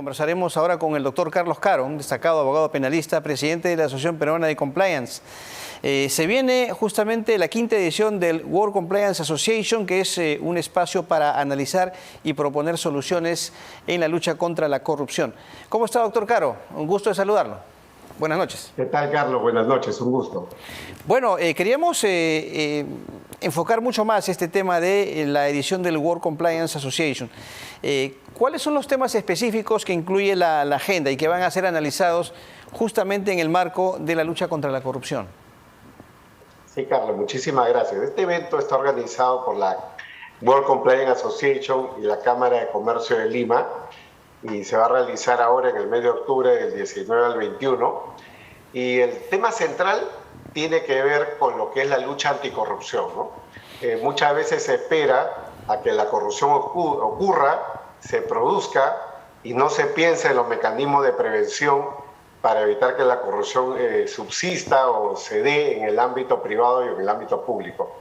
Conversaremos ahora con el doctor Carlos Caro, un destacado abogado penalista, presidente de la Asociación Peruana de Compliance. Se viene justamente la quinta edición del World Compliance Association, que es un espacio para analizar y proponer soluciones en la lucha contra la corrupción. ¿Cómo está, doctor Caro? Un gusto de saludarlo. Buenas noches. ¿Qué tal, Carlos? Buenas noches, un gusto. Bueno, queríamos enfocar mucho más este tema de la edición del World Compliance Association. ¿Cuáles son los temas específicos que incluye la agenda y que van a ser analizados justamente en el marco de la lucha contra la corrupción? Sí, Carlos, muchísimas gracias. Este evento está organizado por la World Compliance Association y la Cámara de Comercio de Lima y se va a realizar ahora en el mes de octubre del 19 al 21. Y el tema central tiene que ver con lo que es la lucha anticorrupción, ¿no? Muchas veces se espera a que la corrupción ocurra, se produzca y no se piensa en los mecanismos de prevención para evitar que la corrupción subsista o se dé en el ámbito privado y en el ámbito público.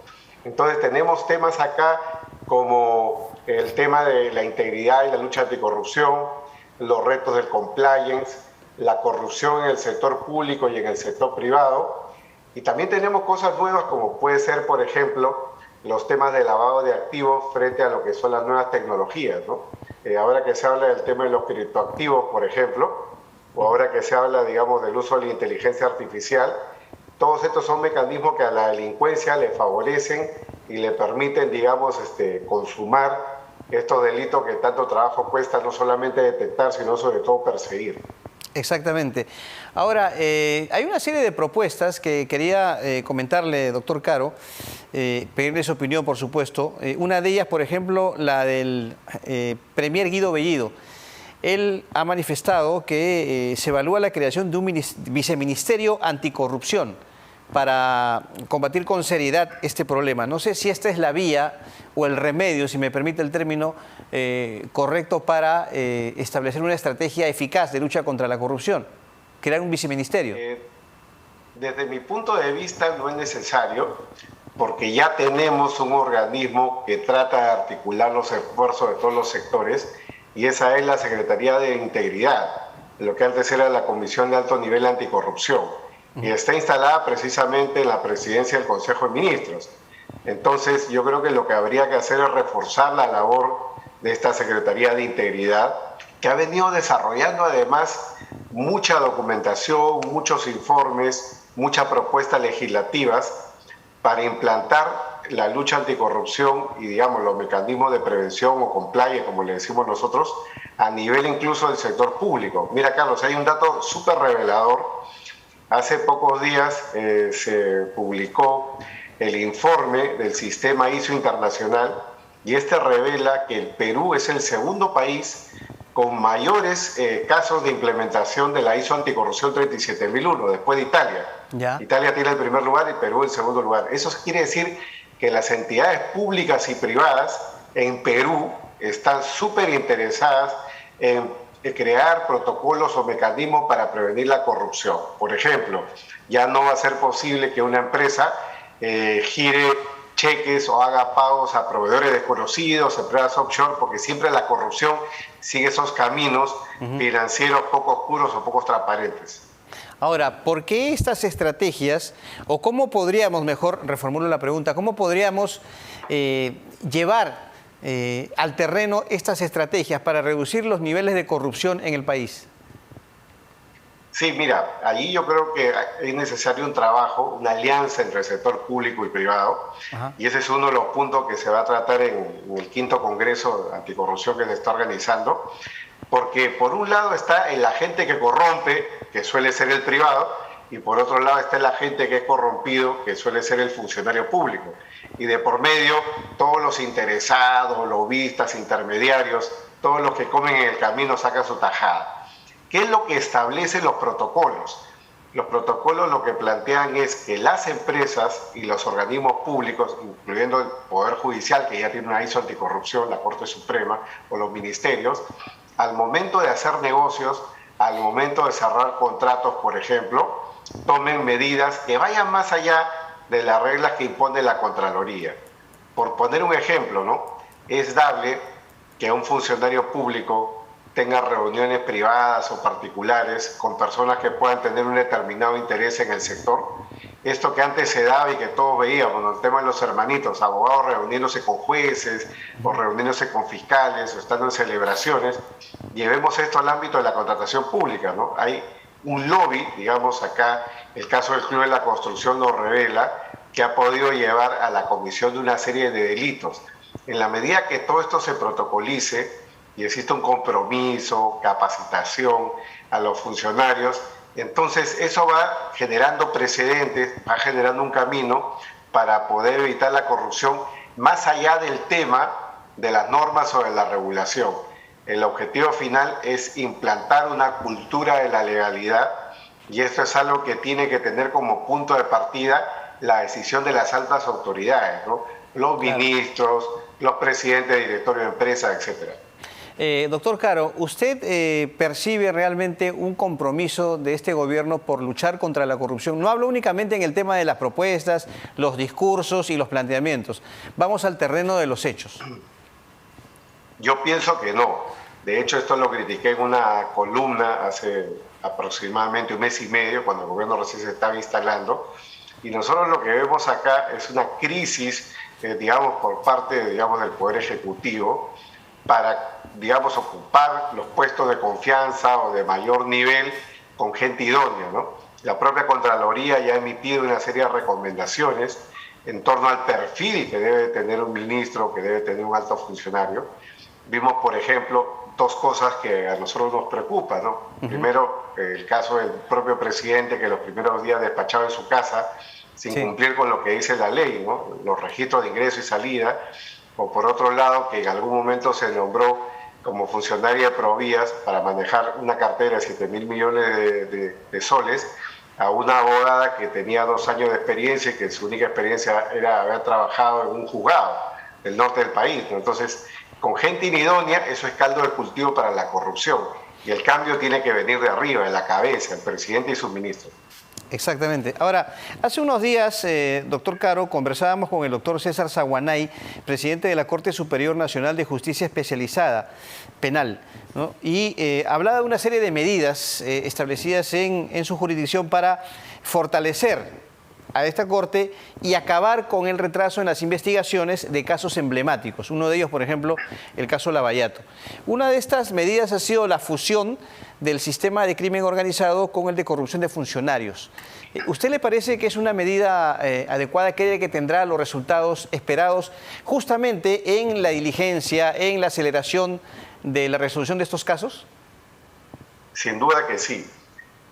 Entonces tenemos temas acá como el tema de la integridad y la lucha anticorrupción, los retos del compliance, la corrupción en el sector público y en el sector privado. Y también tenemos cosas nuevas como puede ser, por ejemplo, los temas de lavado de activos frente a lo que son las nuevas tecnologías, ¿no? Ahora que se habla del tema de los criptoactivos, por ejemplo, o ahora que se habla, digamos, del uso de la inteligencia artificial, todos estos son mecanismos que a la delincuencia le favorecen y le permiten, digamos, consumar estos delitos que tanto trabajo cuesta no solamente detectar, sino sobre todo perseguir. Exactamente. Ahora, hay una serie de propuestas que quería comentarle, doctor Caro, pedirle su opinión, por supuesto. Una de ellas, por ejemplo, la del Premier Guido Bellido. Él ha manifestado que se evalúa la creación de un viceministerio anticorrupción para combatir con seriedad este problema. No sé si esta es la vía o el remedio, si me permite el término, correcto para establecer una estrategia eficaz de lucha contra la corrupción, crear un viceministerio. Desde mi punto de vista no es necesario, porque ya tenemos un organismo que trata de articular los esfuerzos de todos los sectores, y esa es la Secretaría de Integridad, lo que antes era la Comisión de Alto Nivel Anticorrupción, y está instalada precisamente en la presidencia del Consejo de Ministros. Entonces, yo creo que lo que habría que hacer es reforzar la labor de esta Secretaría de Integridad, que ha venido desarrollando además mucha documentación, muchos informes, muchas propuestas legislativas para implantar la lucha anticorrupción y, digamos, los mecanismos de prevención o compliance, como le decimos nosotros, a nivel incluso del sector público. Mira, Carlos, hay un dato súper revelador. Hace pocos días se publicó el informe del sistema ISO internacional y este revela que el Perú es el segundo país con mayores casos de implementación de la ISO anticorrupción 37001, después de Italia. ¿Ya? Italia tiene el primer lugar y Perú el segundo lugar. Eso quiere decir que las entidades públicas y privadas en Perú están súper interesadas en crear protocolos o mecanismos para prevenir la corrupción. Por ejemplo, ya no va a ser posible que una empresa gire cheques o haga pagos a proveedores desconocidos, empresas offshore, porque siempre la corrupción sigue esos caminos financieros poco oscuros o poco transparentes. Ahora, ¿por qué estas estrategias, o cómo podríamos, mejor reformulo la pregunta, cómo podríamos llevar al terreno estas estrategias para reducir los niveles de corrupción en el país? Sí, mira, allí yo creo que es necesario un trabajo, una alianza entre el sector público y privado. Ajá. Y ese es uno de los puntos que se va a tratar en el quinto Congreso Anticorrupción que se está organizando. Porque por un lado está el agente que corrompe, que suele ser el privado, y por otro lado está el agente que es corrompido, que suele ser el funcionario público. Y de por medio, todos los interesados, lobistas, intermediarios, todos los que comen en el camino sacan su tajada. ¿Qué es lo que establecen los protocolos? Los protocolos lo que plantean es que las empresas y los organismos públicos, incluyendo el Poder Judicial, que ya tiene una ISO anticorrupción, la Corte Suprema, o los ministerios, al momento de hacer negocios, al momento de cerrar contratos, por ejemplo, tomen medidas que vayan más allá de las reglas que impone la Contraloría. Por poner un ejemplo, ¿no? Es dable que a un funcionario público tenga reuniones privadas o particulares con personas que puedan tener un determinado interés en el sector. Esto que antes se daba y que todos veíamos, el tema de los hermanitos, abogados reuniéndose con jueces o reuniéndose con fiscales o estando en celebraciones, llevemos esto al ámbito de la contratación pública, ¿no? Hay un lobby, digamos acá, el caso del Club de la Construcción nos revela, que ha podido llevar a la comisión de una serie de delitos. En la medida que todo esto se protocolice y existe un compromiso, capacitación a los funcionarios, entonces eso va generando precedentes, va generando un camino para poder evitar la corrupción más allá del tema de las normas o de la regulación. El objetivo final es implantar una cultura de la legalidad y esto es algo que tiene que tener como punto de partida la decisión de las altas autoridades, ¿no? Los ministros, los presidentes de directorio de empresas, etcétera. Doctor Caro, ¿usted percibe realmente un compromiso de este gobierno por luchar contra la corrupción? No hablo únicamente en el tema de las propuestas, los discursos y los planteamientos. Vamos al terreno de los hechos. Yo pienso que no. De hecho, esto lo critiqué en una columna hace aproximadamente un mes y medio, cuando el gobierno recién se estaba instalando. Y nosotros lo que vemos acá es una crisis, digamos, por parte, digamos, del Poder Ejecutivo, para, digamos, ocupar los puestos de confianza o de mayor nivel con gente idónea, ¿no? La propia Contraloría ya ha emitido una serie de recomendaciones en torno al perfil que debe tener un ministro, que debe tener un alto funcionario. Vimos, por ejemplo, dos cosas que a nosotros nos preocupan, ¿no? Primero, el caso del propio presidente que los primeros días despachaba en su casa sin cumplir con lo que dice la ley, ¿no? Los registros de ingreso y salida. O por otro lado, que en algún momento se nombró como funcionaria de Provías para manejar una cartera de 7.000 millones de soles a una abogada que tenía 2 años de experiencia y que su única experiencia era haber trabajado en un juzgado del norte del país, ¿no? Entonces, con gente inidónea, eso es caldo de cultivo para la corrupción. Y el cambio tiene que venir de arriba, de la cabeza, el presidente y sus ministros. Exactamente. Ahora, hace unos días, doctor Caro, conversábamos con el doctor César Zaguanay, presidente de la Corte Superior Nacional de Justicia Especializada Penal, ¿no? Y hablaba de una serie de medidas establecidas en su jurisdicción para fortalecer a esta Corte y acabar con el retraso en las investigaciones de casos emblemáticos. Uno de ellos, por ejemplo, el caso Lavallato. Una de estas medidas ha sido la fusión del sistema de crimen organizado con el de corrupción de funcionarios. ¿Usted le parece que es una medida adecuada? ¿Cree que tendrá los resultados esperados justamente en la diligencia, en la aceleración de la resolución de estos casos? Sin duda que sí.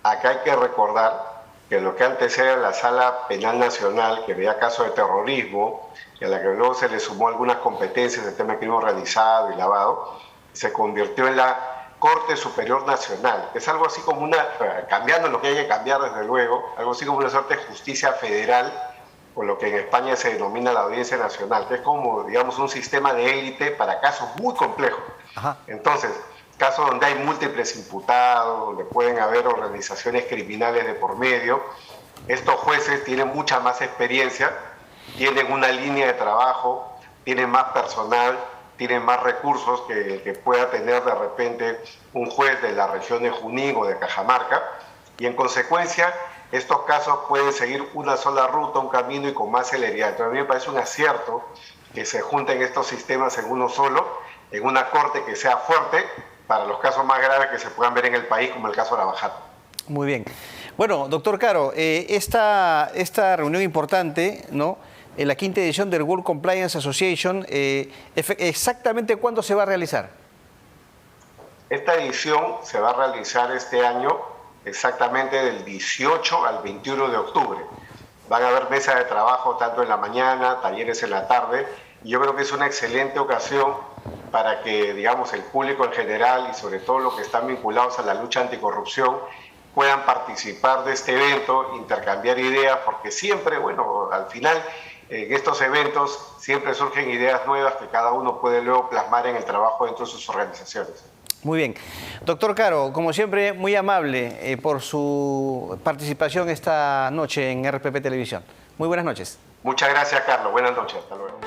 Acá hay que recordar que lo que antes era la Sala Penal Nacional, que veía casos de terrorismo, y a la que luego se le sumó algunas competencias del tema de crimen organizado y lavado, se convirtió en la Corte Superior Nacional. Es algo así como cambiando lo que hay que cambiar desde luego, algo así como una suerte de justicia federal, o lo que en España se denomina la Audiencia Nacional, que es como, digamos, un sistema de élite para casos muy complejos. Ajá. Entonces, casos donde hay múltiples imputados, donde pueden haber organizaciones criminales de por medio, estos jueces tienen mucha más experiencia, tienen una línea de trabajo, tienen más personal, tienen más recursos que pueda tener de repente un juez de la región de Junín o de Cajamarca, y en consecuencia estos casos pueden seguir una sola ruta, un camino y con más celeridad. Entonces a mí me parece un acierto que se junten estos sistemas en uno solo, en una corte que sea fuerte para los casos más graves que se puedan ver en el país, como el caso de Lavallato. Muy bien. Bueno, doctor Caro, esta reunión importante, ¿no?, en la 5ª edición del World Compliance Association, ¿exactamente cuándo se va a realizar? Esta edición se va a realizar este año exactamente del 18 al 21 de octubre. Van a haber mesas de trabajo tanto en la mañana, talleres en la tarde, y yo creo que es una excelente ocasión para que, digamos, el público en general y sobre todo los que están vinculados a la lucha anticorrupción puedan participar de este evento, intercambiar ideas, porque siempre, bueno, al final en estos eventos siempre surgen ideas nuevas que cada uno puede luego plasmar en el trabajo dentro de sus organizaciones. Muy bien. Doctor Caro, como siempre, muy amable por su participación esta noche en RPP Televisión. Muy buenas noches. Muchas gracias, Carlos. Buenas noches. Hasta luego.